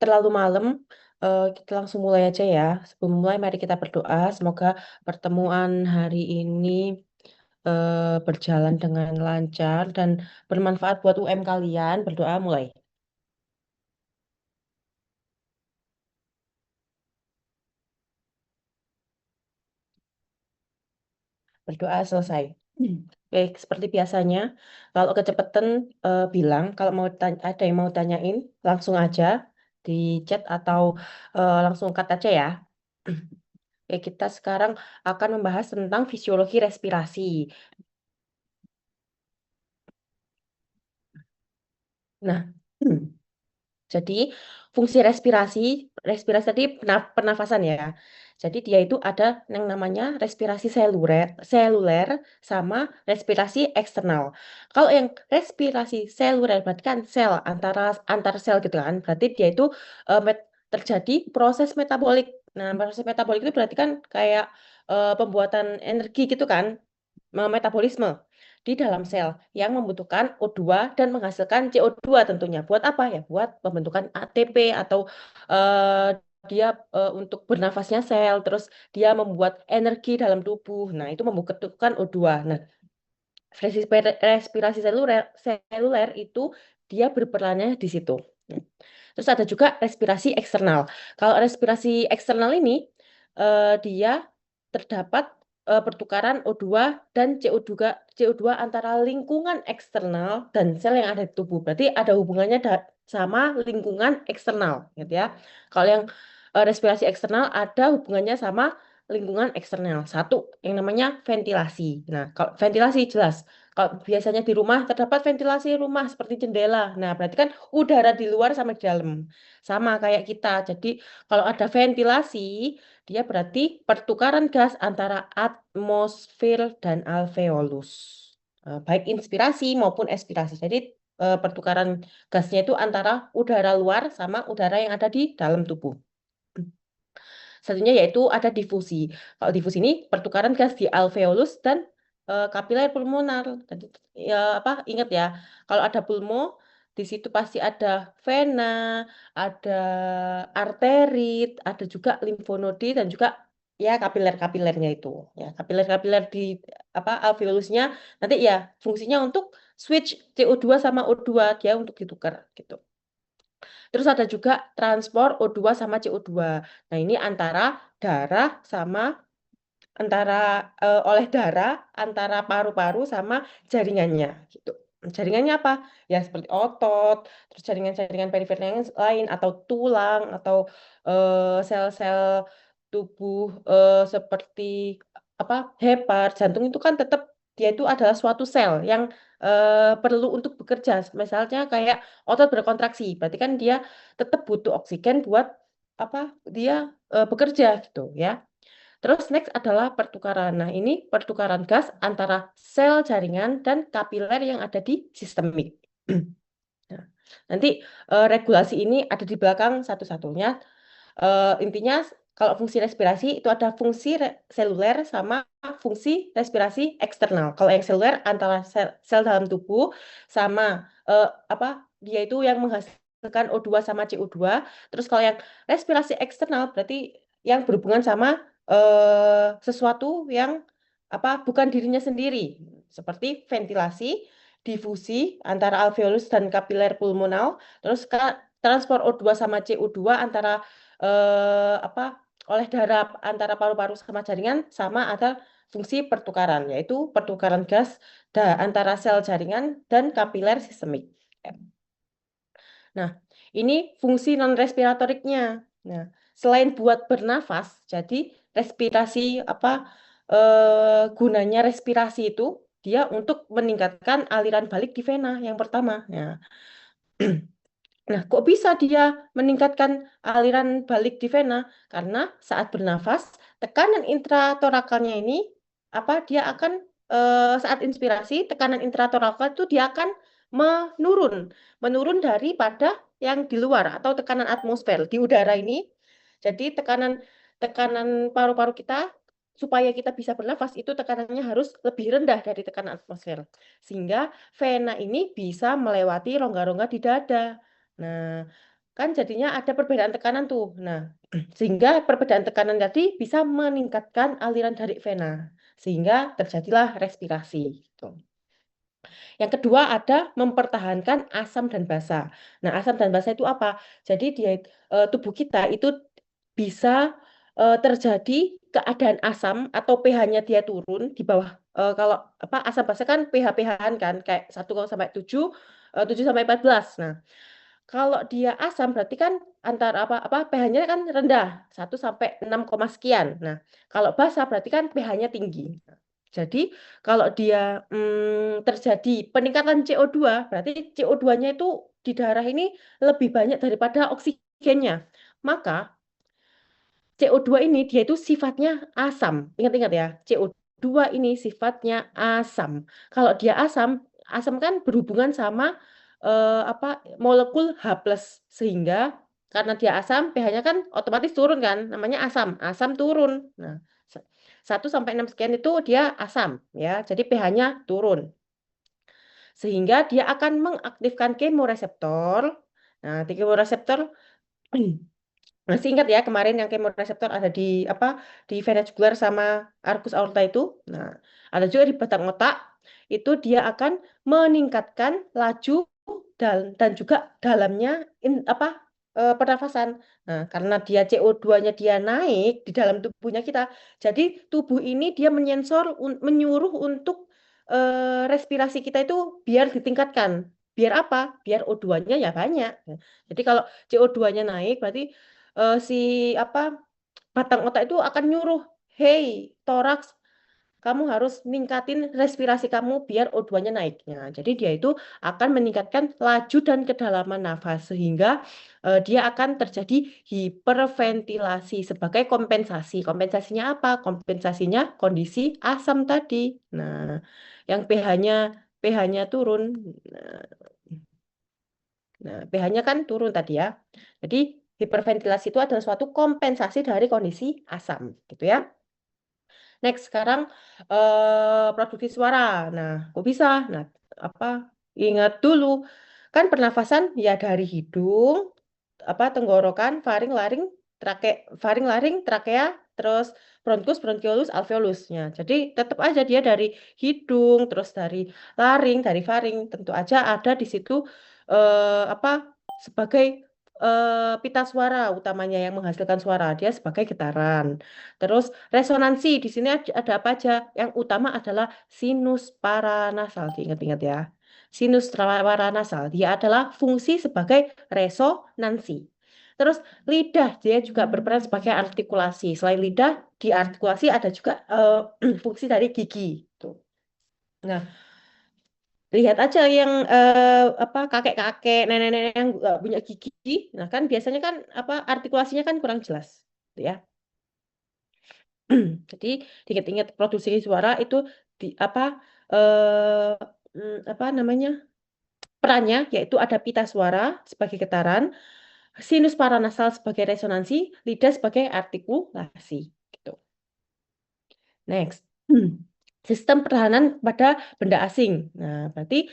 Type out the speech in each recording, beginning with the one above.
terlalu malam. Kita langsung mulai aja ya. Sebelum mulai, mari kita berdoa. Semoga pertemuan hari ini berjalan dengan lancar dan bermanfaat buat UM kalian. Berdoa mulai. Berdoa selesai. Baik, seperti biasanya, kalau kecepatan bilang, kalau ada yang mau tanyain, langsung aja di chat atau langsung cut aja ya. Oke, kita sekarang akan membahas tentang fisiologi respirasi. Nah, jadi fungsi respirasi, respirasi tadi pernafasan ya. Jadi dia itu ada yang namanya respirasi seluler, seluler sama respirasi eksternal. Kalau yang respirasi seluler berarti kan sel antara antar sel gitu kan. Berarti dia itu terjadi proses metabolik. Nah, proses metabolik itu berarti kan kayak pembuatan energi gitu kan, metabolisme di dalam sel yang membutuhkan O2 dan menghasilkan CO2 tentunya. Buat apa ya? Buat pembentukan ATP atau eh, dia untuk bernafasnya sel, terus dia membuat energi dalam tubuh. Nah, itu membutuhkan O2. Nah, respirasi seluler, seluler itu dia berperannya di situ. Terus ada juga respirasi eksternal. Kalau respirasi eksternal ini dia terdapat pertukaran O2 dan CO2 antara lingkungan eksternal dan sel yang ada di tubuh. Berarti ada hubungannya sama lingkungan eksternal, gitu ya. Kalau yang respirasi eksternal ada hubungannya sama lingkungan eksternal. Satu, yang namanya ventilasi. Nah, kalau ventilasi jelas. Kalau biasanya di rumah terdapat ventilasi rumah seperti jendela. Nah, berarti kan udara di luar sama di dalam. Sama kayak kita. Jadi, kalau ada ventilasi, dia berarti pertukaran gas antara atmosfer dan alveolus. Baik inspirasi maupun ekspirasi. Jadi, pertukaran gasnya itu antara udara luar sama udara yang ada di dalam tubuh. Satunya yaitu ada difusi. Kalau difusi ini pertukaran gas di alveolus dan kapiler pulmonar. Tadi ya apa? Ingat ya, kalau ada pulmo di situ pasti ada vena, ada arterit, ada juga limfonodi dan juga ya kapiler-kapilernya itu. Ya, kapiler-kapiler di apa alveolusnya nanti ya fungsinya untuk switch CO2 sama O2 dia untuk ditukar gitu. Terus ada juga transport O2 sama CO2. Nah, ini antara darah sama antara oleh darah antara paru-paru sama jaringannya gitu. Jaringannya apa? Ya seperti otot, terus jaringan-jaringan perifer yang lain atau tulang atau sel-sel tubuh seperti apa? Hepar, jantung itu kan tetap dia itu adalah suatu sel yang perlu untuk bekerja. Misalnya kayak otot berkontraksi, berarti kan dia tetap butuh oksigen buat apa? Dia bekerja gitu ya. Terus next adalah pertukaran. Nah, ini pertukaran gas antara sel jaringan dan kapiler yang ada di sistemik. Nah, nanti regulasi ini ada di belakang satu-satunya. Intinya kalau fungsi respirasi itu ada fungsi seluler sama fungsi respirasi eksternal. Kalau yang seluler antara sel dalam tubuh sama apa dia itu yang menghasilkan O2 sama CO2. Terus kalau yang respirasi eksternal berarti yang berhubungan sama sesuatu yang apa bukan dirinya sendiri seperti ventilasi, difusi antara alveolus dan kapiler pulmonal, terus transport O2 sama CO2 antara apa oleh darah antara paru-paru sama jaringan sama ada fungsi pertukaran yaitu pertukaran gas antara sel jaringan dan kapiler sistemik. Nah, ini fungsi non respiratoriknya. Nah, selain buat bernafas, jadi respirasi apa gunanya respirasi itu dia untuk meningkatkan aliran balik di vena yang pertama. Nah, nah, kok bisa dia meningkatkan aliran balik di vena? Karena saat bernafas, tekanan intratorakalnya ini apa dia akan saat inspirasi, tekanan intratorakal itu dia akan menurun, menurun daripada yang di luar atau tekanan atmosfer di udara ini. Jadi tekanan tekanan paru-paru kita supaya kita bisa bernafas itu tekanannya harus lebih rendah dari tekanan atmosfer. Sehingga vena ini bisa melewati rongga-rongga di dada. Nah, kan jadinya ada perbedaan tekanan tuh. Nah, sehingga perbedaan tekanan tadi bisa meningkatkan aliran dari vena, sehingga terjadilah respirasi. Gitu. Yang kedua ada mempertahankan asam dan basa. Nah, asam dan basa itu apa? Jadi tubuh kita itu bisa terjadi keadaan asam atau pH-nya dia turun di bawah kalau apa asam basa kan pH-pH-an kan kayak 1,7 7 sampai 14. Nah, kalau dia asam berarti kan antara apa pH-nya kan rendah 1 sampai 6, sekian. Nah, kalau basa berarti kan pH-nya tinggi. Jadi kalau dia terjadi peningkatan CO2, berarti CO2-nya itu di darah ini lebih banyak daripada oksigennya. Maka CO2 ini dia itu sifatnya asam. Ingat-ingat ya, CO2 ini sifatnya asam. Kalau dia asam, asam kan berhubungan sama apa molekul H+, sehingga karena dia asam, pH-nya kan otomatis turun kan, namanya asam. Asam turun. Nah, 1 sampai 6 sekian itu dia asam ya. Jadi pH-nya turun. Sehingga dia akan mengaktifkan kemoreseptor. Nah, di kemoreseptor masih ingat ya kemarin yang kemoreseptor ada di apa di vena jugular sama arcus aorta itu. Nah, ada juga di batang otak itu dia akan meningkatkan laju dan juga dalamnya apa pernafasan. Nah, karena dia CO2-nya dia naik di dalam tubuhnya kita, jadi tubuh ini dia menyuruh untuk respirasi kita itu biar ditingkatkan. Biar apa? Biar O2-nya ya banyak. Jadi kalau CO2-nya naik berarti si apa batang otak itu akan nyuruh, hey toraks, kamu harus ningkatin respirasi kamu biar O2-nya naik. Nah, jadi dia itu akan meningkatkan laju dan kedalaman nafas sehingga dia akan terjadi hiperventilasi sebagai kompensasi. Kompensasinya apa? Kompensasinya kondisi asam tadi. Nah, yang pH-nya turun. Nah, pH-nya kan turun tadi ya. Jadi hiperventilasi itu adalah suatu kompensasi dari kondisi asam, gitu ya. Next, sekarang produksi suara. Nah, kok bisa? Nah, apa? Ingat dulu, kan pernafasan ya dari hidung, apa tenggorokan, faring, laring, trakea, terus bronkus, bronkiolus, alveolusnya. Jadi tetap aja dia dari hidung, terus dari faring, tentu aja ada di situ apa sebagai pita suara utamanya yang menghasilkan suara, dia sebagai getaran. Terus resonansi di sini ada apa aja? Yang utama adalah sinus paranasal, diingat-ingat ya. Sinus paranasal, dia adalah fungsi sebagai resonansi. Terus lidah dia juga berperan sebagai artikulasi. Selain lidah, di artikulasi ada juga fungsi dari gigi. Tuh. Nah, lihat aja yang apa kakek-kakek, nenek-nenek yang nggak punya gigi. Nah, kan biasanya kan apa artikulasinya kan kurang jelas, gitu ya. Jadi diingat-ingat produksi suara itu di apa apa namanya perannya yaitu ada pita suara sebagai getaran, sinus paranasal sebagai resonansi, lidah sebagai artikulasi. Gitu. Next. Sistem pertahanan pada benda asing. Nah, berarti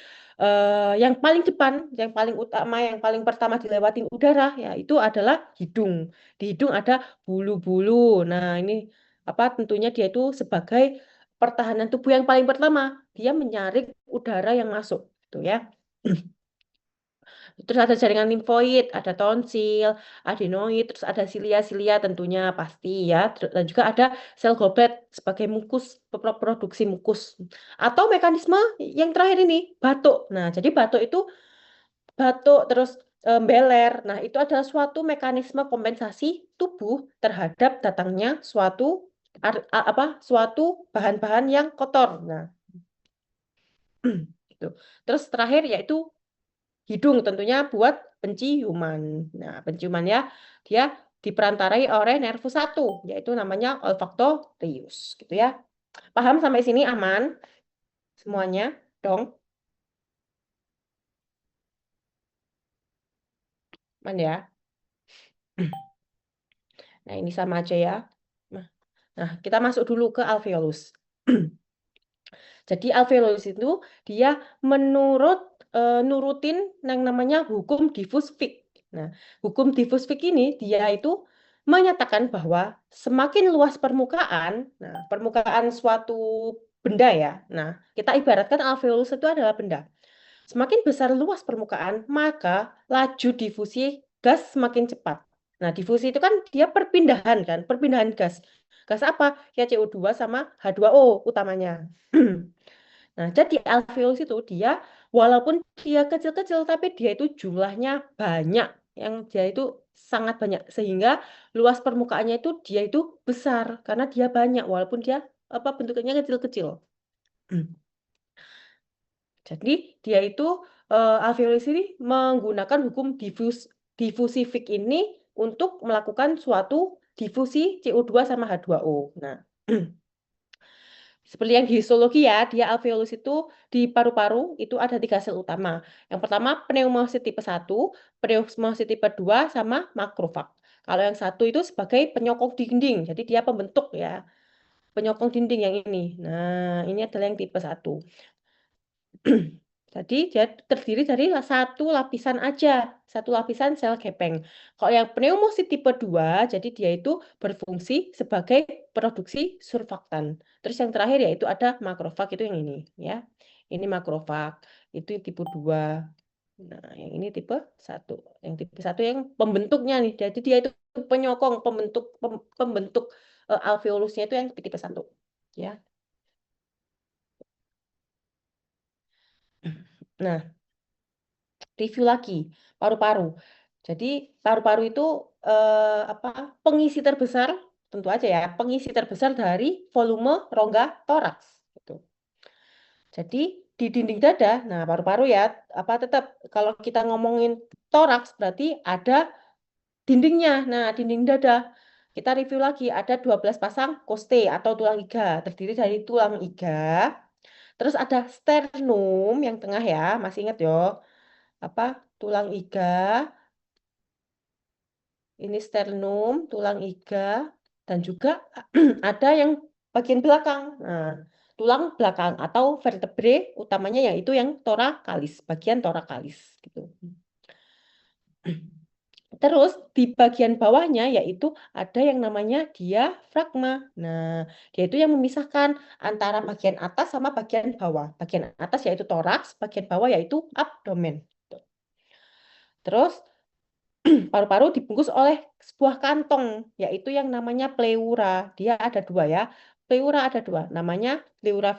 yang paling depan, yang paling utama, yang paling pertama dilewati udara, ya itu adalah hidung. Di hidung ada bulu-bulu. Nah, ini apa? Tentunya dia itu sebagai pertahanan tubuh yang paling pertama. Dia menyaring udara yang masuk, gitu ya. Terus ada jaringan limfoid, ada tonsil, adenoid, terus ada silia-silia tentunya pasti ya. Dan juga ada sel goblet sebagai mukus, produksi mukus. Atau mekanisme yang terakhir ini, batuk. Nah, jadi batuk itu batuk terus beler. Nah, itu adalah suatu mekanisme kompensasi tubuh terhadap datangnya suatu bahan-bahan yang kotor. Nah, gitu. Terus terakhir yaitu hidung tentunya buat penciuman. Nah, penciuman ya, dia diperantarai oleh nervus 1, yaitu namanya olfaktorius, gitu ya. Paham sampai sini aman semuanya? Dong, aman ya. Nah, ini sama aja ya. Nah, kita masuk dulu ke alveolus. Jadi alveolus itu dia nurutin yang namanya hukum diffus Fick. Nah, hukum diffuse Fick ini dia itu menyatakan bahwa semakin luas permukaan, nah permukaan suatu benda ya. Nah, kita ibaratkan alveolus itu adalah benda. Semakin besar luas permukaan, maka laju difusi gas semakin cepat. Nah, difusi itu kan dia perpindahan kan, perpindahan gas. Gas apa? Ya CO2 sama H2O utamanya. Nah, jadi alveolus itu dia walaupun dia kecil-kecil tapi dia itu jumlahnya banyak, yang dia itu sangat banyak sehingga luas permukaannya itu dia itu besar karena dia banyak walaupun dia apa bentuknya kecil-kecil. Jadi dia itu alveolus ini menggunakan hukum difusi Fick ini untuk melakukan suatu difusi CO2 sama H2O. Nah, seperti yang di histologi ya, dia alveolus itu di paru-paru itu ada 3 sel utama. Yang pertama pneumosit tipe 1, pneumosit tipe 2, sama makrofag. Kalau yang satu itu sebagai penyokong dinding, jadi dia pembentuk ya, penyokong dinding yang ini. Nah, ini adalah yang tipe 1. Jadi dia terdiri dari satu lapisan aja, satu lapisan sel gepeng. Kalau yang pneumosit tipe 2, jadi dia itu berfungsi sebagai produksi surfaktan. Terus yang terakhir yaitu ada makrofag itu yang ini ya. Ini makrofag, itu tipe 2. Nah, yang ini tipe 1. Yang tipe 1 yang pembentuknya nih. Jadi dia itu penyokong pembentuk alveolusnya itu yang tipe 1. Ya. Nah, review lagi paru-paru. Jadi paru-paru itu apa pengisi terbesar tentu aja ya pengisi terbesar dari volume rongga toraks. Gitu. Jadi di dinding dada, nah paru-paru ya apa tetap kalau kita ngomongin toraks berarti ada dindingnya. Nah dinding dada kita review lagi ada 12 pasang koste atau tulang iga terdiri dari tulang iga. Terus ada sternum yang tengah ya masih ingat yo apa tulang iga. Ini sternum, tulang iga, dan juga ada yang bagian belakang. Nah, tulang belakang atau vertebrae utamanya yaitu yang thoracalis, bagian thoracalis gitu. Terus di bagian bawahnya yaitu ada yang namanya diafragma. Nah, dia itu yang memisahkan antara bagian atas sama bagian bawah. Bagian atas yaitu toraks, bagian bawah yaitu abdomen. Terus paru-paru dibungkus oleh sebuah kantong, yaitu yang namanya pleura. Dia ada dua ya. Pleura ada dua, namanya pleura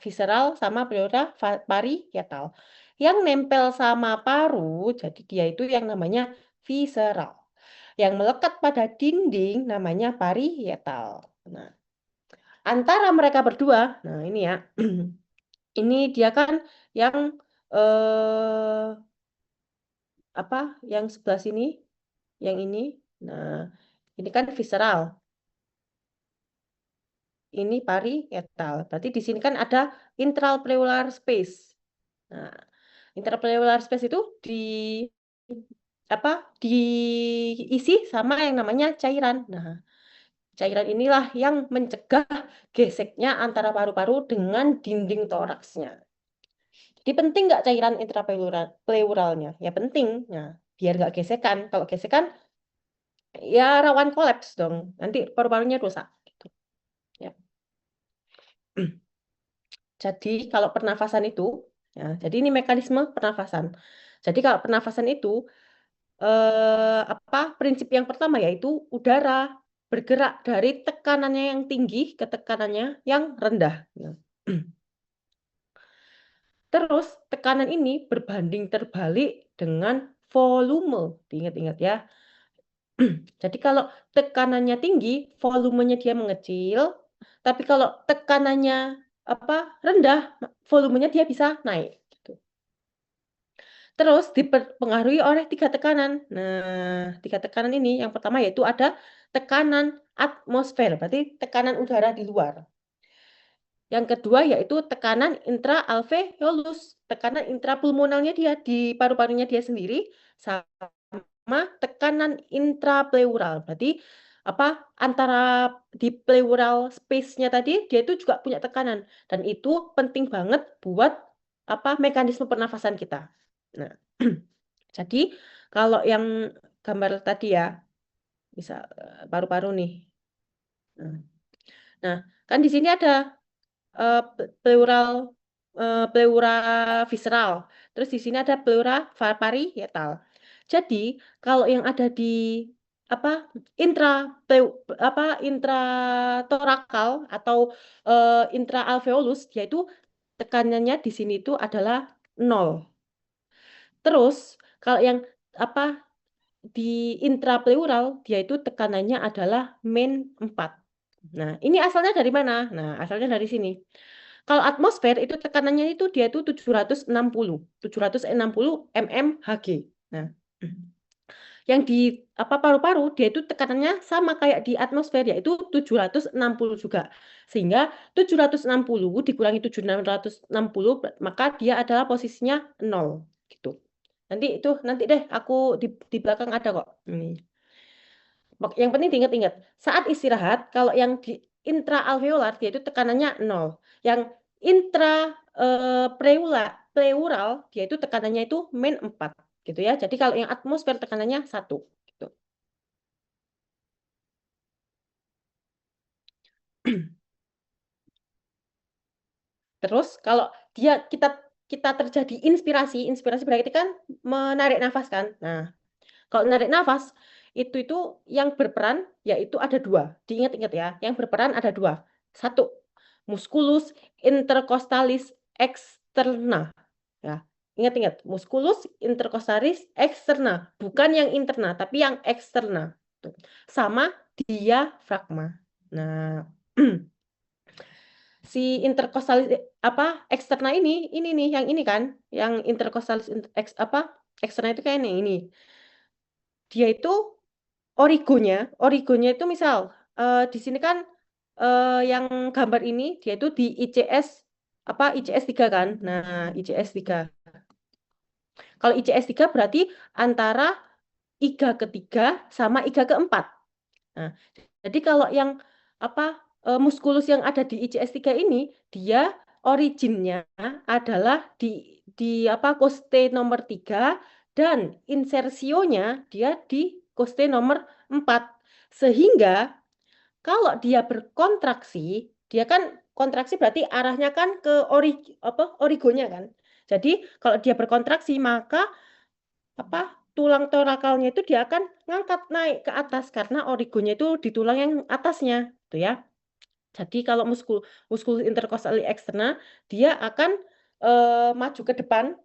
visceral sama pleura parietal. Yang nempel sama paru, jadi dia itu yang namanya visceral. Yang melekat pada dinding namanya parietal. Nah, antara mereka berdua, nah ini ya, ini dia kan yang apa? Yang sebelah sini, yang ini. Nah, ini kan visceral, ini parietal. Berarti di sini kan ada intrapleural space. Nah, intrapleural space itu di apa? Diisi sama yang namanya cairan. Nah, cairan inilah yang mencegah geseknya antara paru-paru dengan dinding toraksnya. Jadi penting nggak cairan intrapleuralnya? Ya penting. Nah, biar nggak gesekan. Kalau gesekan, ya rawan kolaps dong. Nanti paru-parunya rusak. Gitu. Ya. Jadi kalau pernafasan itu, ya, jadi ini mekanisme pernafasan. Jadi kalau pernafasan itu, apa prinsip yang pertama yaitu udara bergerak dari tekanannya yang tinggi ke tekanannya yang rendah. Nah, terus tekanan ini berbanding terbalik dengan volume. Ingat-ingat ya. Jadi kalau tekanannya tinggi, volumenya dia mengecil. Tapi kalau tekanannya apa rendah, volumenya dia bisa naik. Gitu. Terus dipengaruhi oleh 3 tekanan. Nah, 3 tekanan ini yang pertama yaitu ada tekanan atmosfer, berarti tekanan udara di luar. Yang kedua yaitu tekanan intraalveolus, tekanan intrapulmonalnya dia di paru-parunya dia sendiri sama tekanan intrapleural. Berarti apa antara di pleural space-nya tadi dia itu juga punya tekanan dan itu penting banget buat apa mekanisme pernafasan kita. Nah, jadi Kalau yang gambar tadi ya, bisa paru-paru nih. Nah, nah, kan di sini ada pleural, pleura visceral. Terus di sini ada pleura parietal. Jadi kalau yang ada di apa intra intratorakal atau intraalveolus, yaitu tekanannya di sini itu adalah 0. Terus kalau yang apa di intrapleural dia itu tekanannya adalah min 4. Nah, ini asalnya dari mana? Nah, asalnya dari sini. Kalau atmosfer itu tekanannya itu dia itu 760 mmHg. Nah, yang di paru-paru dia itu tekanannya sama kayak di atmosfer yaitu 760 juga. Sehingga 760 dikurangi 760 maka dia adalah posisinya 0 gitu. Nanti deh aku di belakang ada kok. Yang penting diingat-ingat, saat istirahat kalau yang di intraalveolar dia itu tekanannya 0. Yang intra pleural dia itu tekanannya itu min 4 gitu ya. Jadi kalau yang atmosfer tekanannya 1 gitu. Terus kalau kita kita terjadi inspirasi, inspirasi berarti kan menarik nafas kan. Nah, kalau narik nafas itu yang berperan yaitu ada dua. Diingat-ingat ya, yang berperan ada dua. Satu, musculus intercostalis externa. Ya, ingat-ingat, musculus intercostalis externa, bukan yang interna, tapi yang eksterna. Tuh. Sama diafragma. Nah, si intercostalis eksterna ini nih, yang ini kan, yang intercostalis eksterna itu kayak ini. Dia itu origonya itu misal, di sini kan, yang gambar ini dia itu di ICS, ICS 3 kan. Nah, ICS 3. Kalau ICS 3 berarti antara IGA ketiga sama IGA keempat. Nah, jadi kalau yang muskulus yang ada di ICS 3 ini, dia originnya adalah di koste nomor 3 dan insersionya dia di koste nomor 4. Sehingga kalau dia berkontraksi, dia kan kontraksi berarti arahnya kan ke origonya kan. Jadi kalau dia berkontraksi maka tulang torakalnya itu dia akan ngangkat naik ke atas karena origonya itu di tulang yang atasnya, gitu ya. Jadi kalau muskulus intercostali externa dia akan maju ke depan,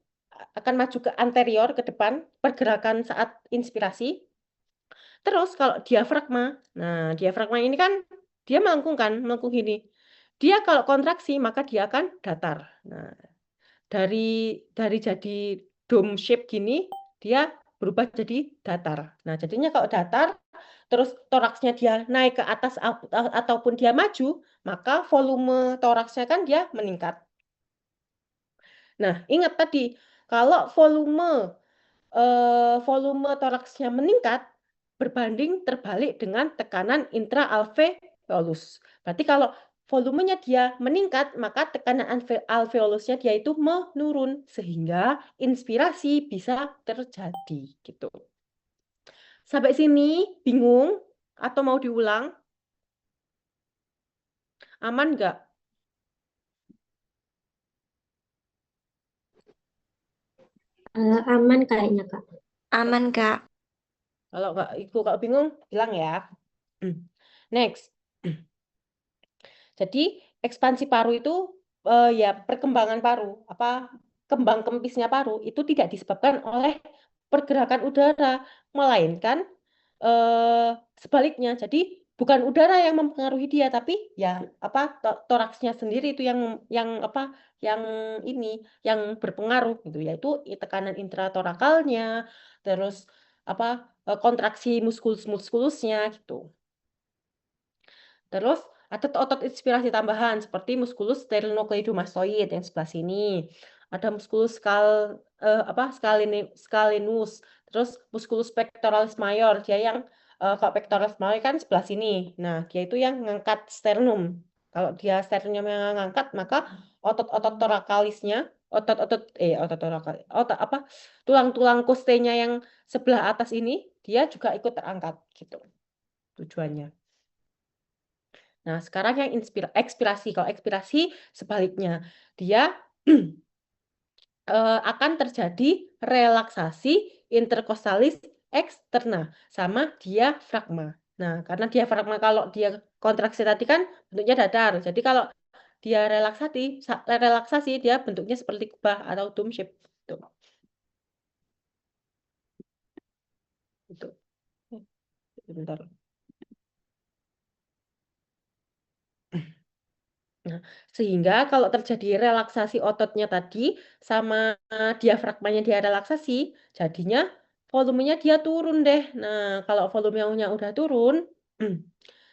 akan maju ke anterior ke depan, pergerakan saat inspirasi. Terus kalau diafragma, nah diafragma ini kan dia melengkung gini. Dia kalau kontraksi maka dia akan datar. Nah, dari jadi dome shape gini, dia berubah jadi datar. Nah, jadinya kalau datar, terus toraksnya dia naik ke atas ataupun dia maju, maka volume toraksnya kan dia meningkat. Nah, ingat tadi, kalau volume toraksnya meningkat, berbanding terbalik dengan tekanan intraalveolus. Berarti kalau volumenya dia meningkat, maka tekanan alveolusnya dia itu menurun sehingga inspirasi bisa terjadi gitu. Sampai sini bingung atau mau diulang? Aman nggak? Aman kayaknya, Kak. Aman, Kak. Kalau bingung bilang ya. Next. Jadi ekspansi paru itu ya perkembangan paru, kembang kempisnya paru itu tidak disebabkan oleh pergerakan udara, melainkan sebaliknya. Jadi bukan udara yang mempengaruhi dia, tapi ya toraksnya sendiri itu yang ini yang berpengaruh gitu, yaitu tekanan intratorakalnya, terus kontraksi muskulusnya gitu. Terus ada otot inspirasi tambahan seperti musculus sternocleidomastoid yang sebelah sini. Ada musculus scalenus. Terus musculus pectoralis major, dia yang kalau pectoralis major kan sebelah sini. Nah, dia itu yang ngangkat sternum. Kalau dia sternumnya ngangkat, maka otot-otot torakalisnya otot otot apa tulang-tulang kostenya yang sebelah atas ini dia juga ikut terangkat gitu tujuannya. Nah, sekarang yang ekspirasi. Kalau ekspirasi sebaliknya, dia akan terjadi relaksasi interkostalis eksterna sama diafragma. Nah, karena diafragma kalau dia kontraksi tadi kan bentuknya datar. Jadi kalau dia relaksasi dia bentuknya seperti kubah atau dome shape. Tuh, itu. Bentar. Nah, sehingga kalau terjadi relaksasi ototnya tadi sama diafragmanya dia relaksasi, jadinya volumenya dia turun deh. Nah, kalau volumenya udah turun,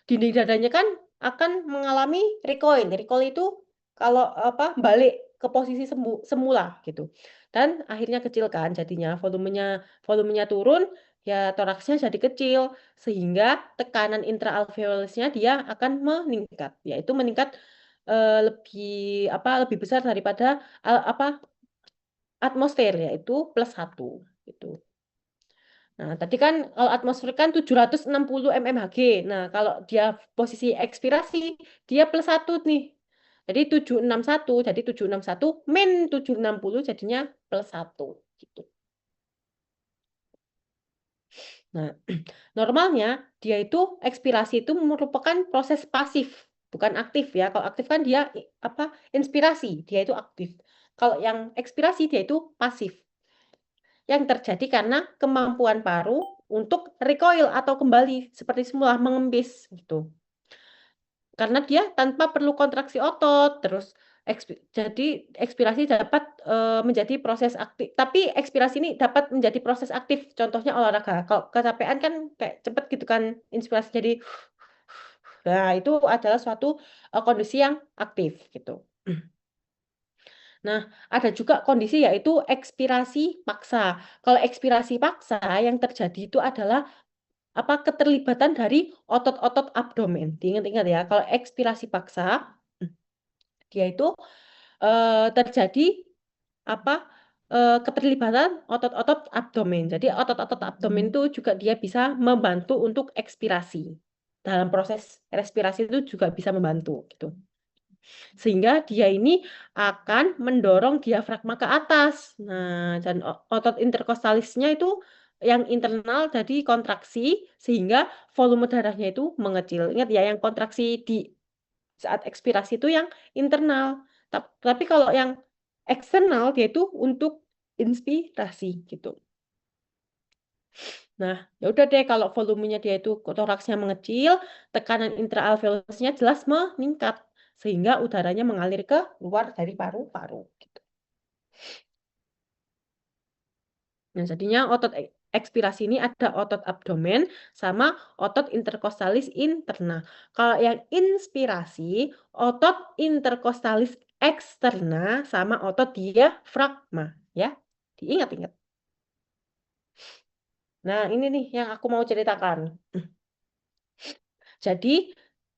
dinding dadanya kan akan mengalami recoil. Recoil itu kalau apa balik ke posisi semula gitu. Dan akhirnya kecil kan jadinya volumenya turun, ya toraksnya jadi kecil sehingga tekanan intraalveolusnya dia akan meningkat, yaitu meningkat lebih lebih besar daripada atmosfer yaitu +1 gitu. Nah, tadi kan kalau atmosfer kan 760 mmHg. Nah, kalau dia posisi ekspirasi, dia +1 nih. Jadi 761, jadi 761 min 760 jadinya +1 gitu. Nah, normalnya dia itu ekspirasi itu merupakan proses pasif, bukan aktif ya. Kalau aktif kan dia inspirasi, dia itu aktif. Kalau yang ekspirasi dia itu pasif. Yang terjadi karena kemampuan paru untuk recoil atau kembali seperti semula mengembis gitu. Karena dia tanpa perlu kontraksi otot, terus jadi ekspirasi dapat menjadi proses aktif. Tapi ekspirasi ini dapat menjadi proses aktif. Contohnya olahraga. Kalau kecapean kan kayak cepet gitu kan inspirasi jadi. Nah, itu adalah suatu kondisi yang aktif gitu. Nah, ada juga kondisi yaitu ekspirasi paksa. Kalau ekspirasi paksa yang terjadi itu adalah keterlibatan dari otot-otot abdomen. Diingat-ingat ya, kalau ekspirasi paksa dia itu terjadi apa keterlibatan otot-otot abdomen. Jadi otot-otot abdomen itu juga dia bisa membantu untuk ekspirasi. Dalam proses respirasi itu juga bisa membantu gitu. Sehingga dia ini akan mendorong diafragma ke atas. Nah, dan otot interkostalisnya itu yang internal jadi kontraksi sehingga volume darahnya itu mengecil. Ingat ya, yang kontraksi di saat ekspirasi itu yang internal. Tapi kalau yang eksternal dia itu untuk inspirasi gitu. Nah, ya udah deh kalau volumenya dia itu toraksnya mengecil, tekanan intraalveolusnya jelas meningkat sehingga udaranya mengalir ke luar dari paru-paru gitu. Nah, jadinya otot ekspirasi ini ada otot abdomen sama otot interkostalis interna. Kalau yang inspirasi, otot interkostalis eksterna sama otot diafragma, ya. Diingat-ingat. Nah, ini nih yang aku mau ceritakan. Jadi,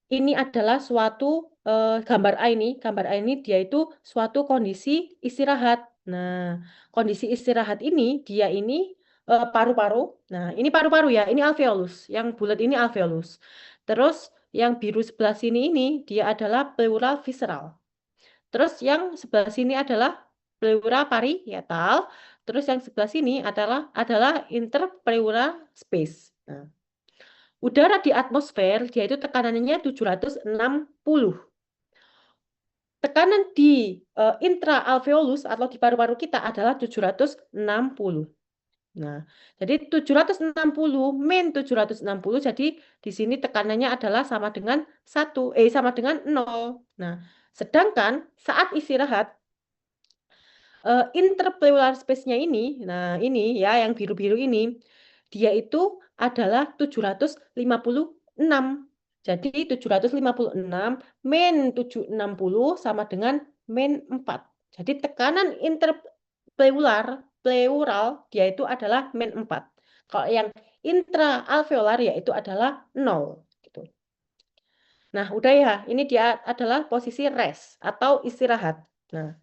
ini adalah suatu gambar A ini dia itu suatu kondisi istirahat. Nah, kondisi istirahat ini dia ini paru-paru. Nah, ini paru-paru ya, ini alveolus. Yang bulat ini alveolus. Terus yang biru sebelah sini ini dia adalah pleural visceral. Terus yang sebelah sini adalah pleura parietal. Terus yang sebelah sini adalah interpleural space. Nah, udara di atmosfer dia itu tekanannya 760. Tekanan di intraalveolus atau di paru-paru kita adalah 760. Nah, jadi 760 min 760 jadi di sini tekanannya adalah sama dengan 0. Nah, sedangkan saat istirahat interpleural space-nya ini, nah ini ya yang biru-biru ini, dia itu adalah 756. Jadi 756 min 760 sama dengan min 4. Jadi tekanan pleural dia itu adalah min 4. Kalau yang intraalveolar yaitu adalah 0 gitu. Nah, udah ya, ini dia adalah posisi rest atau istirahat. Nah,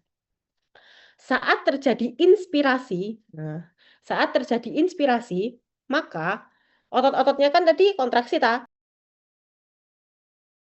Saat terjadi inspirasi, nah, saat terjadi inspirasi, maka otot-ototnya kan tadi kontraksi ta.